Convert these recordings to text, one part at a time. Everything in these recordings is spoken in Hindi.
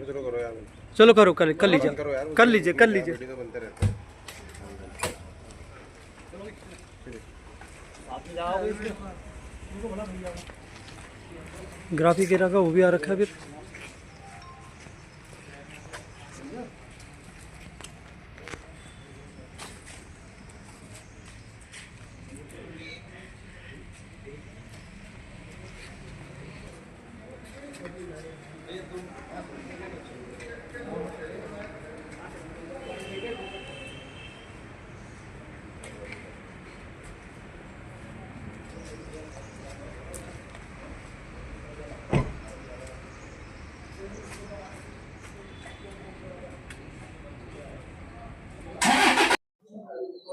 चलो करो यार। चलो करो, कर लीजिए, करो यार, कर लीजिए, कर लीजिए। वीडियो तो बनते रहते हैं। ग्राफी गिरा का वो भी आ रखा है फिर।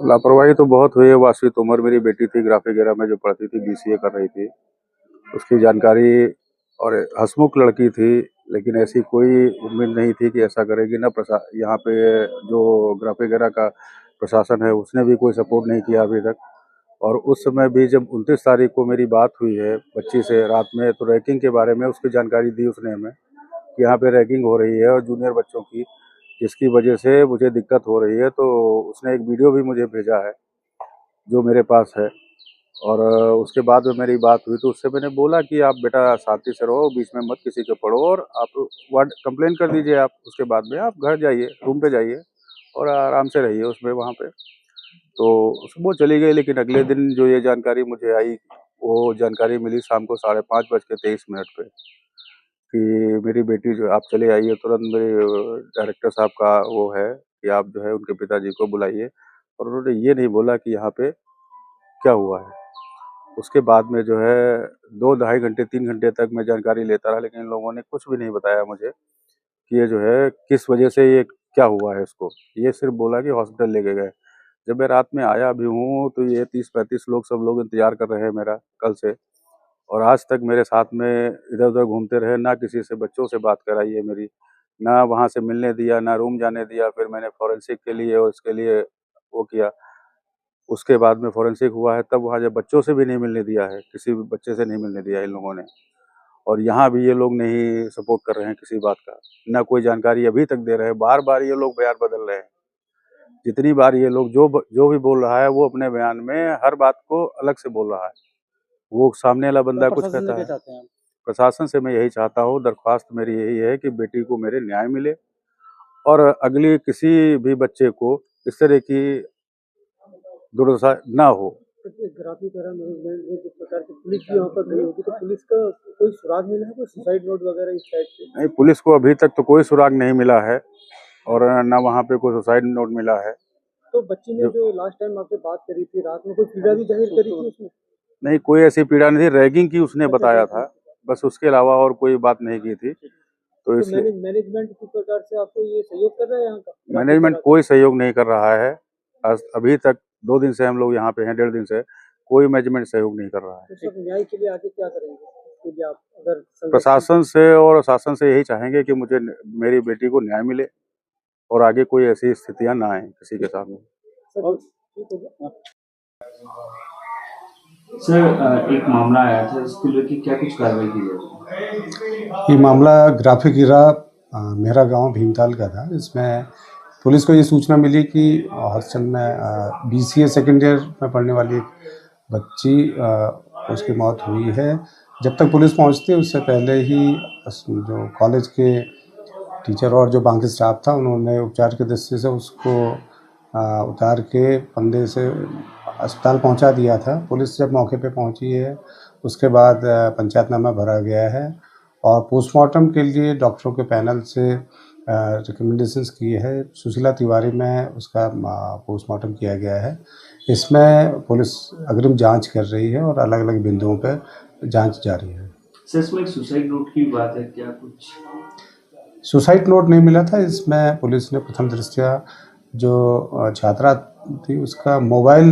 लापरवाही तो बहुत हुई है। वासित उमर मेरी बेटी थी, ग्राफिक वगैरह में जो पढ़ती थी, बीसीए कर रही थी। उसकी जानकारी, और हंसमुख लड़की थी, लेकिन ऐसी कोई उम्मीद नहीं थी कि ऐसा करेगी। ना यहाँ पे जो ग्राफिक वगैरह का प्रशासन है उसने भी कोई सपोर्ट नहीं किया अभी तक। और उस समय भी जब 29 तारीख को मेरी बात हुई है बच्ची से रात में, तो रैगिंग के बारे में उसकी जानकारी दी उसने हमें कि यहाँ पे रैगिंग हो रही है और जूनियर बच्चों की, जिसकी वजह से मुझे दिक्कत हो रही है। तो उसने एक वीडियो भी मुझे भेजा है जो मेरे पास है। और उसके बाद में मेरी बात हुई तो उससे मैंने बोला कि आप बेटा शांति से रहो, बीच में मत किसी को पढ़ो, और आप वार्ड कंप्लेन कर दीजिए आप। उसके बाद में आप घर जाइए, रूम पे जाइए और आराम से रहिए उसमें वहाँ पे। तो वो चली गई, लेकिन अगले दिन जो ये जानकारी मुझे आई, वो जानकारी मिली शाम को 5:23 पे कि मेरी बेटी जो, आप चले आइए तुरंत। मेरे डायरेक्टर साहब का वो है कि आप जो है उनके पिताजी को बुलाइए। और उन्होंने ये नहीं बोला कि यहाँ पे क्या हुआ है। उसके बाद में जो है 2 ढाई घंटे 3 घंटे तक मैं जानकारी लेता रहा, लेकिन इन लोगों ने कुछ भी नहीं बताया मुझे कि ये जो है किस वजह से ये क्या हुआ है इसको। ये सिर्फ बोला कि हॉस्पिटल लेके गए। जब मैं रात में आया भी हूँ तो ये 30-35 लोग, सब लोग इंतजार कर रहे हैं मेरा कल से। और आज तक मेरे साथ में इधर उधर घूमते रहे, ना किसी से बच्चों से बात कराई है मेरी, ना वहाँ से मिलने दिया, ना रूम जाने दिया। फिर मैंने फॉरेंसिक के लिए और इसके लिए वो किया। उसके बाद में फॉरेंसिक हुआ है तब वहाँ जब बच्चों से भी नहीं मिलने दिया है, किसी भी बच्चे से नहीं मिलने दिया इन लोगों ने। और यहाँ भी ये लोग नहीं सपोर्ट कर रहे हैं किसी बात का, ना कोई जानकारी अभी तक दे रहे हैं। बार बार ये लोग बयान बदल रहे हैं। जितनी बार ये लोग जो भी बोल रहा है वो अपने बयान में हर बात को अलग से बोल रहा है। वो सामने वाला बंदा कुछ प्रशासन से कहता क्या है। चाहते हैं आप? प्रशासन से मैं यही चाहता हूँ, दरख्वास्त मेरी यही है कि बेटी को मेरे न्याय मिले, और अगली किसी भी बच्चे को इस तरह की दुर्दशा ना हो। ग्राफी करा में जिस प्रकार की पुलिस भी वहाँ पर गई होगी, तो पुलिस का कोई सुराग मिला है, कोई सुसाइड नोट वगैरह इस टाइप से? नहीं, पुलिस को अभी तक तो कोई सुराग नहीं मिला है, और ना वहाँ पे कोई सुसाइड नोट मिला है। तो बच्ची ने जो लास्ट टाइम आपसे बात करी थी रात में, कोई पीड़ा भी जाहिर करी थी उसने? नहीं, कोई ऐसी पीड़ा नहीं थी। रैगिंग की उसने बताया था, बस उसके अलावा और कोई बात नहीं की थी। तो इसलिए मैनेजमेंट किस प्रकार से आपको ये सहयोग कर रहा है यहाँ का? मैनेजमेंट कोई सहयोग नहीं कर रहा है। अभी तक 2 दिन से हम लोग यहाँ पे हैं, 1.5 दिन से कोई मैनेजमेंट सहयोग नहीं कर रहा है। तो सब न्याय के लिए आगे क्या करेंगे? इसके लिए आप अगर प्रशासन से और शासन से यही चाहेंगे कि मुझे मेरी बेटी को न्याय मिले और आगे कोई ऐसी स्थितियां ना आए किसी के सामने। सर, एक मामला आया था, इसको लेके क्या कुछ कार्रवाई की जाएगी? ये मामला ग्राफिक गिरा मेरा गांव भीमताल का था। इसमें पुलिस को ये सूचना मिली कि हॉस्टल में बीसीए सेकेंड ईयर में पढ़ने वाली एक बच्ची उसकी मौत हुई है। जब तक पुलिस पहुंचती है उससे पहले ही जो कॉलेज के टीचर और जो बाकी स्टाफ था उन्होंने उपचार की दृष्टि से उसको उतार के फंदे से अस्पताल पहुंचा दिया था। पुलिस जब मौके पे पहुंची है उसके बाद पंचायतनामा भरा गया है और पोस्टमार्टम के लिए डॉक्टरों के पैनल से रिकमेंडेशंस किए हैं। सुशीला तिवारी में उसका पोस्टमार्टम किया गया है। इसमें पुलिस अग्रिम जांच कर रही है और अलग अलग बिंदुओं पर जांच जारी है। सर, इसमें एक सुसाइड नोट की बात है, क्या कुछ? सुसाइड नोट नहीं मिला था। इसमें पुलिस ने प्रथम दृष्टया जो छात्रा थी उसका मोबाइल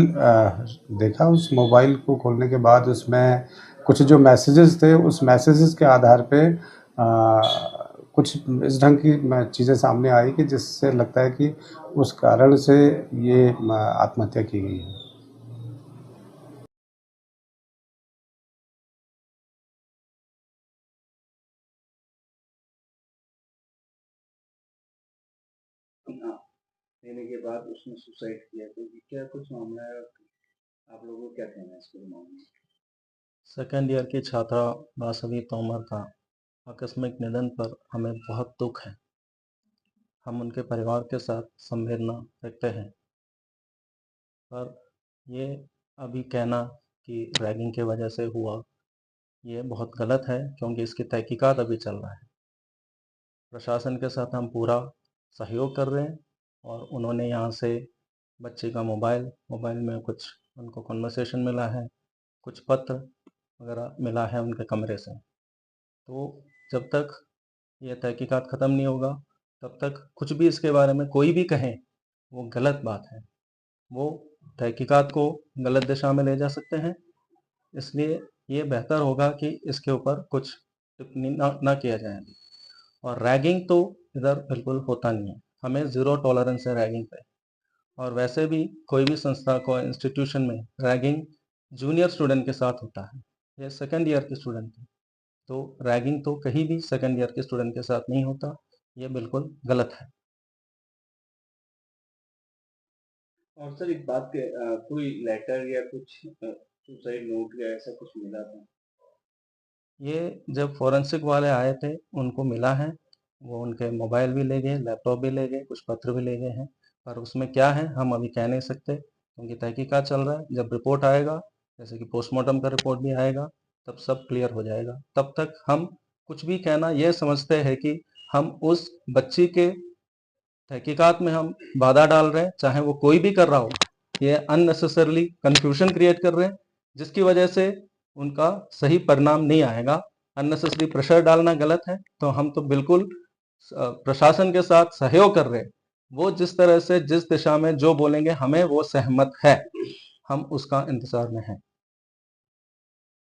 देखा। उस मोबाइल को खोलने के बाद उसमें कुछ जो मैसेजेस थे उस मैसेजेस के आधार पे कुछ इस ढंग की चीज़ें सामने आई कि जिससे लगता है कि उस कारण से ये आत्महत्या की गई है। लेने के बाद उसने सुसाइड किया, तो ये क्या कुछ मामला है? आप लोगों को क्या कहना है इसके मामले में? सेकेंड ईयर की छात्रा वासवी तोमर का आकस्मिक निधन पर हमें बहुत दुख है। हम उनके परिवार के साथ संवेदना रखते हैं, पर ये अभी कहना कि रैगिंग की वजह से हुआ, ये बहुत गलत है, क्योंकि इसकी तहकीकात अभी चल रहा है। प्रशासन के साथ हम पूरा सहयोग कर रहे हैं, और उन्होंने यहाँ से बच्चे का मोबाइल में कुछ उनको कन्वर्सेशन मिला है, कुछ पत्र वगैरह मिला है उनके कमरे से। तो जब तक ये तहकीकात ख़त्म नहीं होगा, तब तक कुछ भी इसके बारे में कोई भी कहे, वो गलत बात है। वो तहकीकात को गलत दिशा में ले जा सकते हैं। इसलिए ये बेहतर होगा कि इसके ऊपर कुछ टिप्पणी ना किया जाए। और रैगिंग तो इधर बिल्कुल होता नहीं है, हमें ज़ीरो टॉलरेंस है रैगिंग पे। और वैसे भी कोई भी संस्था को इंस्टीट्यूशन में रैगिंग जूनियर स्टूडेंट के साथ होता है, ये सेकेंड ईयर के स्टूडेंट है, तो रैगिंग तो कहीं भी सेकेंड ईयर के स्टूडेंट के साथ नहीं होता, ये बिल्कुल गलत है। और सर एक बात के कोई लेटर या कुछ सुसाइड नोट या ऐसा कुछ मिला था? ये जब फॉरेंसिक वाले आए थे उनको मिला है, वो उनके मोबाइल भी ले गए, लैपटॉप भी ले गए, कुछ पत्र भी ले गए हैं, पर उसमें क्या है हम अभी कह नहीं सकते, क्योंकि तहकीकात चल रहा है। जब रिपोर्ट आएगा, जैसे कि पोस्टमार्टम का रिपोर्ट भी आएगा, तब सब क्लियर हो जाएगा। तब तक हम कुछ भी कहना ये समझते हैं कि हम उस बच्ची के तहकीकात में हम बाधा डाल रहे हैं, चाहे वो कोई भी कर रहा हो। ये अननेसेसरली कंफ्यूजन क्रिएट कर रहे हैं, जिसकी वजह से उनका सही परिणाम नहीं आएगा। अननेसेसरी प्रेशर डालना गलत है, तो हम तो बिल्कुल प्रशासन के साथ सहयोग कर रहे हैं। वो जिस तरह से जिस दिशा में जो बोलेंगे हमें वो सहमत है, हम उसका इंतजार में हैं।